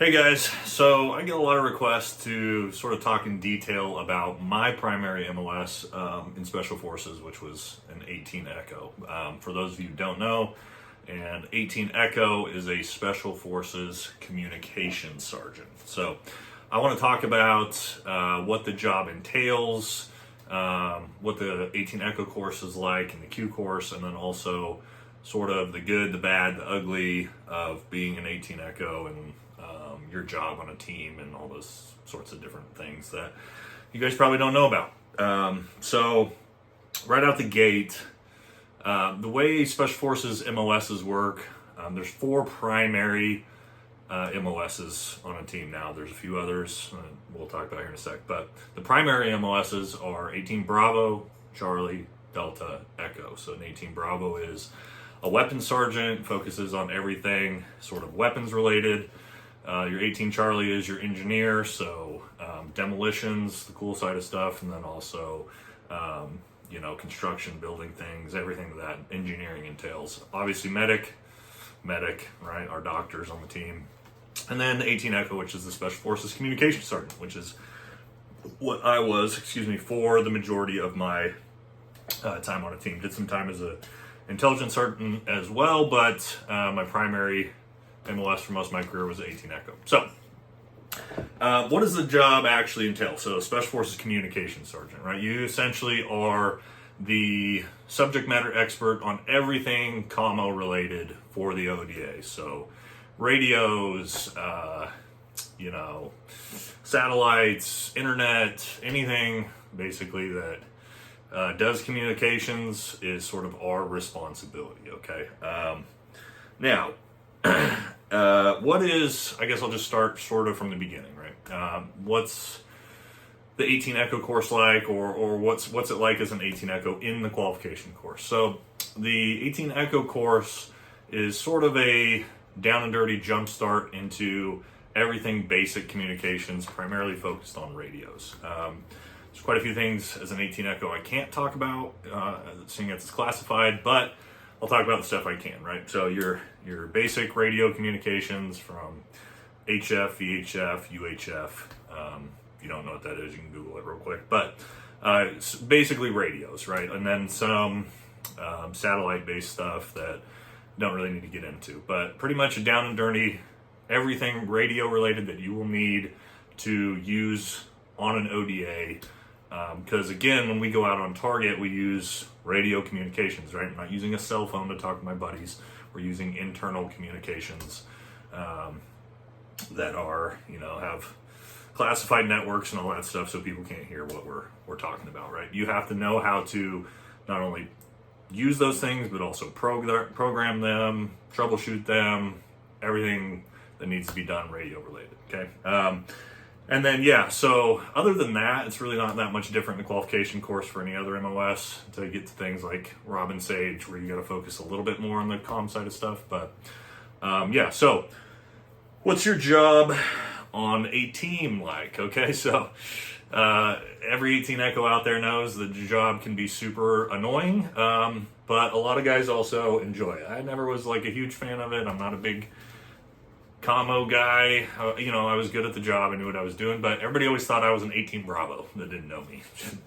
Hey guys, so I get a lot of requests to sort of talk in detail about my primary MOS in Special Forces, which was an 18 Echo. For those of you who don't know, an 18 Echo is a Special Forces communications sergeant. So I want to talk about what the job entails, what the 18 Echo course is like and the Q course, and then also sort of the good, the bad, the ugly of being an 18 Echo and your job on a team and all those sorts of different things that you guys probably don't know about. So right out the gate, the way Special Forces MOSs work, there's 4 primary MOSs on a team now. There's a few others we'll talk about here in a sec, but the primary MOSs are 18 Bravo, Charlie, Delta, Echo. So an 18 Bravo is a weapons sergeant, focuses on everything sort of weapons related. Your 18 Charlie is your engineer, so demolitions, the cool side of stuff, and then also, construction, building things, everything that engineering entails. Obviously medic, right, our doctors on the team. And then 18 Echo, which is the Special Forces Communication Sergeant, which is what I was, for the majority of my time on a team. Did some time as a intelligence sergeant as well, but my primary MOS for most of my career was 18 Echo. So, what does the job actually entail? So, Special Forces Communications Sergeant, right? You essentially are the subject matter expert on everything commo related for the ODA. So, radios, satellites, internet, anything basically that does communications is sort of our responsibility, okay? Now, I guess I'll just start sort of from the beginning, right? What's the 18 Echo course like, or what's it like as an 18 Echo in the qualification course? So the 18 Echo course is sort of a down and dirty jump start into everything basic communications, primarily focused on radios. There's quite a few things as an 18 Echo I can't talk about, seeing as it's classified, but I'll talk about the stuff I can, right? So your basic radio communications from HF, VHF, UHF. If you don't know what that is, you can Google it real quick. But it's basically radios, right? And then some satellite-based stuff that don't really need to get into. But pretty much a down and dirty, everything radio-related that you will need to use on an ODA. Because again, when we go out on target, we use radio communications, right? I'm not using a cell phone to talk to my buddies. We're using internal communications that are, have classified networks and all that stuff, so people can't hear what we're talking about, right? You have to know how to not only use those things, but also program them, troubleshoot them, everything that needs to be done radio related, okay? And then, so other than that, it's really not that much different in the qualification course for any other MOS to get to things like Robin Sage, where you got to focus a little bit more on the comm side of stuff. But so what's your job on a team like? Okay, so every 18 Echo out there knows that the job can be super annoying, but a lot of guys also enjoy it. I never was like a huge fan of it. I'm not a big commo guy. I was good at the job. I knew what I was doing, but everybody always thought I was an 18 Bravo that didn't know me,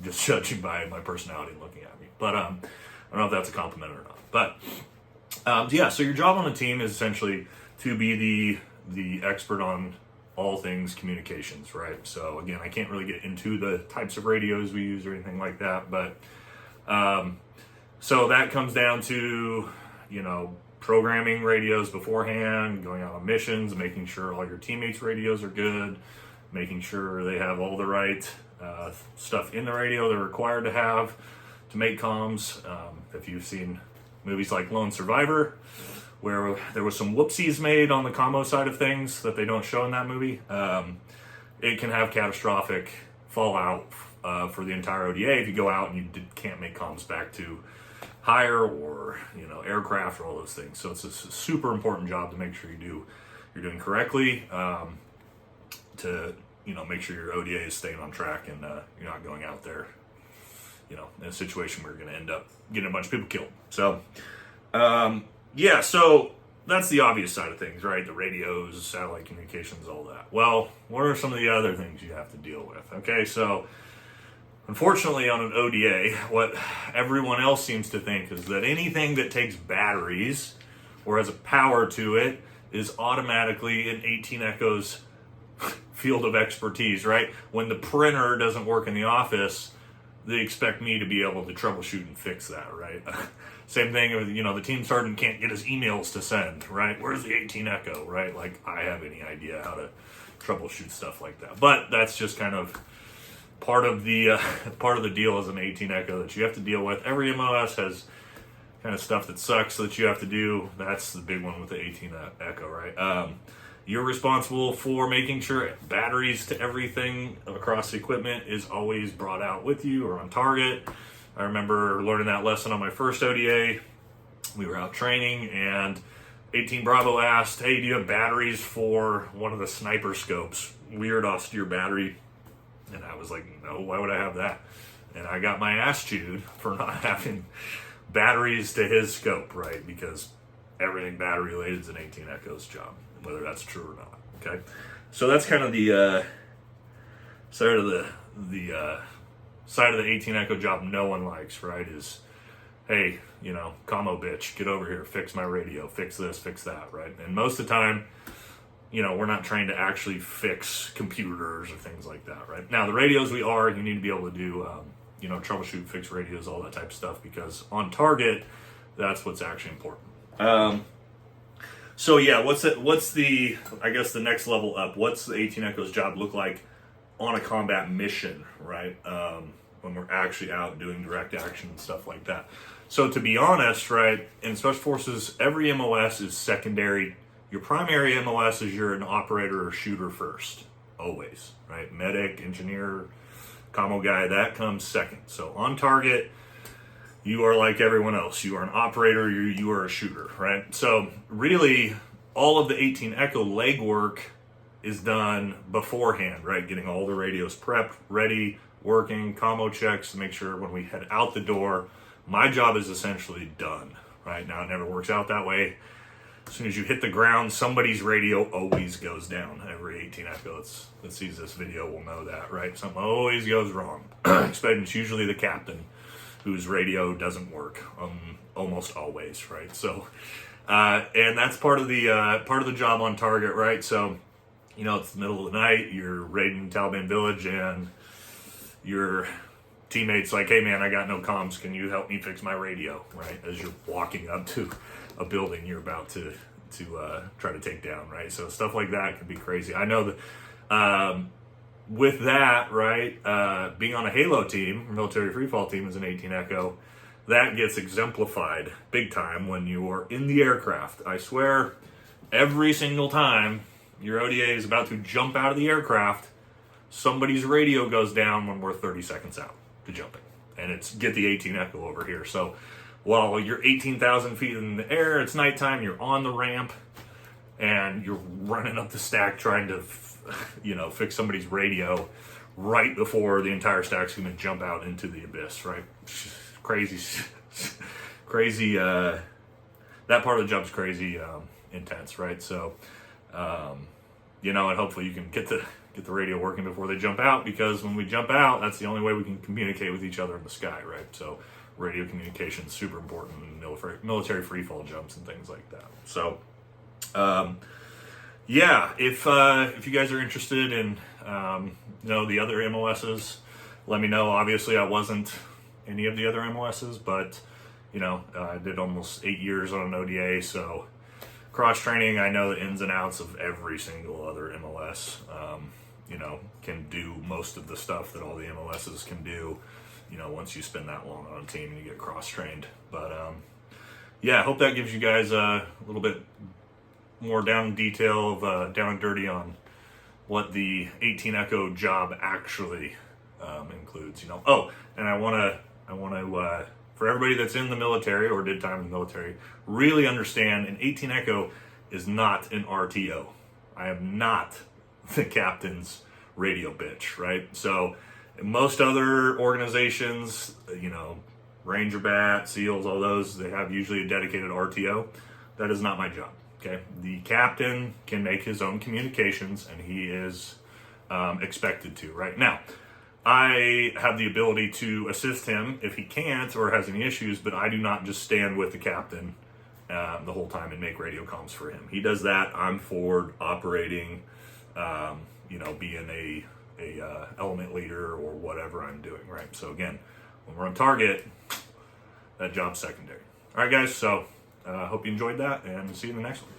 just judging by my personality and looking at me. But I don't know if that's a compliment or not. But so your job on the team is essentially to be the expert on all things communications, right? So again, I can't really get into the types of radios we use or anything like that, but so that comes down to programming radios beforehand, going out on missions, making sure all your teammates' radios are good, making sure they have all the right stuff in the radio they're required to have to make comms. If you've seen movies like Lone Survivor, where there was some whoopsies made on the commo side of things that they don't show in that movie, it can have catastrophic fallout for the entire ODA if you go out and you can't make comms back to hire or aircraft or all those things. So it's a super important job to make sure you're doing correctly, to make sure your ODA is staying on track and you're not going out there in a situation where you're going to end up getting a bunch of people killed. So so that's the obvious side of things, right? The radios, satellite communications, all that. Well, what are some of the other things you have to deal with? Okay, so unfortunately on an ODA, what everyone else seems to think is that anything that takes batteries or has a power to it is automatically in 18 Echo's field of expertise, right? When the printer doesn't work in the office, they expect me to be able to troubleshoot and fix that, right? Same thing with, the team sergeant can't get his emails to send, right? Where's the 18 Echo, right? Like, I have any idea how to troubleshoot stuff like that. But that's just kind of part of the deal as an 18 Echo that you have to deal with. Every MOS has kind of stuff that sucks that you have to do. That's the big one with the 18 Echo, right? You're responsible for making sure batteries to everything across the equipment is always brought out with you or on target. I remember learning that lesson on my first ODA. We were out training and 18 Bravo asked, hey, do you have batteries for one of the sniper scopes? Weird austere battery. And I was like, no, why would I have that? And I got my ass chewed for not having batteries to his scope, right? Because everything battery related is an 18 Echo's job, whether that's true or not. Okay, so that's kind of the side of the 18 Echo job no one likes, right? Is, hey, commo bitch, get over here, fix my radio, fix this, fix that, right? And most of the time, we're not trained to actually fix computers or things like that, right? Now, the radios you need to be able to do, troubleshoot, fix radios, all that type of stuff, because on target, that's what's actually important. So yeah, what's the, I guess the next level up, what's the 18 Echo's job look like on a combat mission, right? When we're actually out doing direct action and stuff like that. So to be honest, right, in Special Forces, every MOS is secondary. Your primary MOS is you're an operator or shooter first, always, right? Medic, engineer, commo guy, that comes second. So on target, you are like everyone else. You are an operator, you are a shooter, right? So really, all of the 18 Echo legwork is done beforehand, right? Getting all the radios prepped, ready, working, commo checks to make sure when we head out the door, my job is essentially done, right? Now, it never works out that way. As soon as you hit the ground, somebody's radio always goes down. Every 18 Echo that sees this video will know that, right? Something always goes wrong. It's usually the captain whose radio doesn't work, almost always, right? So, and that's part of the job on target, right? So, it's the middle of the night, you're raiding Taliban village, and your teammate's like, hey man, I got no comms, can you help me fix my radio, right? As you're walking up to a building you're about to try to take down, right? So stuff like that can be crazy. I know that with that, right, being on a Halo team, military freefall team as an 18 Echo, that gets exemplified big time when you are in the aircraft. I swear, every single time your ODA is about to jump out of the aircraft, somebody's radio goes down when we're 30 seconds out to jumping. And it's get the 18 Echo over here. So while you're 18,000 feet in the air, it's nighttime, you're on the ramp, and you're running up the stack trying to, fix somebody's radio right before the entire stack's going to jump out into the abyss, right? Crazy. That part of the job's crazy intense, right? So, and hopefully you can get the radio working before they jump out, because when we jump out, that's the only way we can communicate with each other in the sky, right? So radio communication is super important in military freefall jumps and things like that. So, if you guys are interested in, the other MOSs, let me know. Obviously, I wasn't any of the other MOSs, but, I did almost 8 years on an ODA, so cross-training, I know the ins and outs of every single other MOS, can do most of the stuff that all the MOSs can do, once you spend that long on a team and you get cross-trained. But, I hope that gives you guys a little bit more down and dirty on what the 18 Echo job actually includes, Oh, and I want to, for everybody that's in the military or did time in the military, really understand an 18 Echo is not an RTO. I am not the captain's radio bitch, right? So most other organizations, Ranger Bat, SEALs, all those, they have usually a dedicated RTO. That is not my job, Okay, the captain can make his own communications, and he is expected to. Right now, I have the ability to assist him if he can't or has any issues, but I do not just stand with the captain the whole time and make radio comms for him. He does that. I'm forward operating, being a element leader or whatever I'm doing, right? So again, when we're on target, that job's secondary. All right, guys, so hope you enjoyed that, and see you in the next one.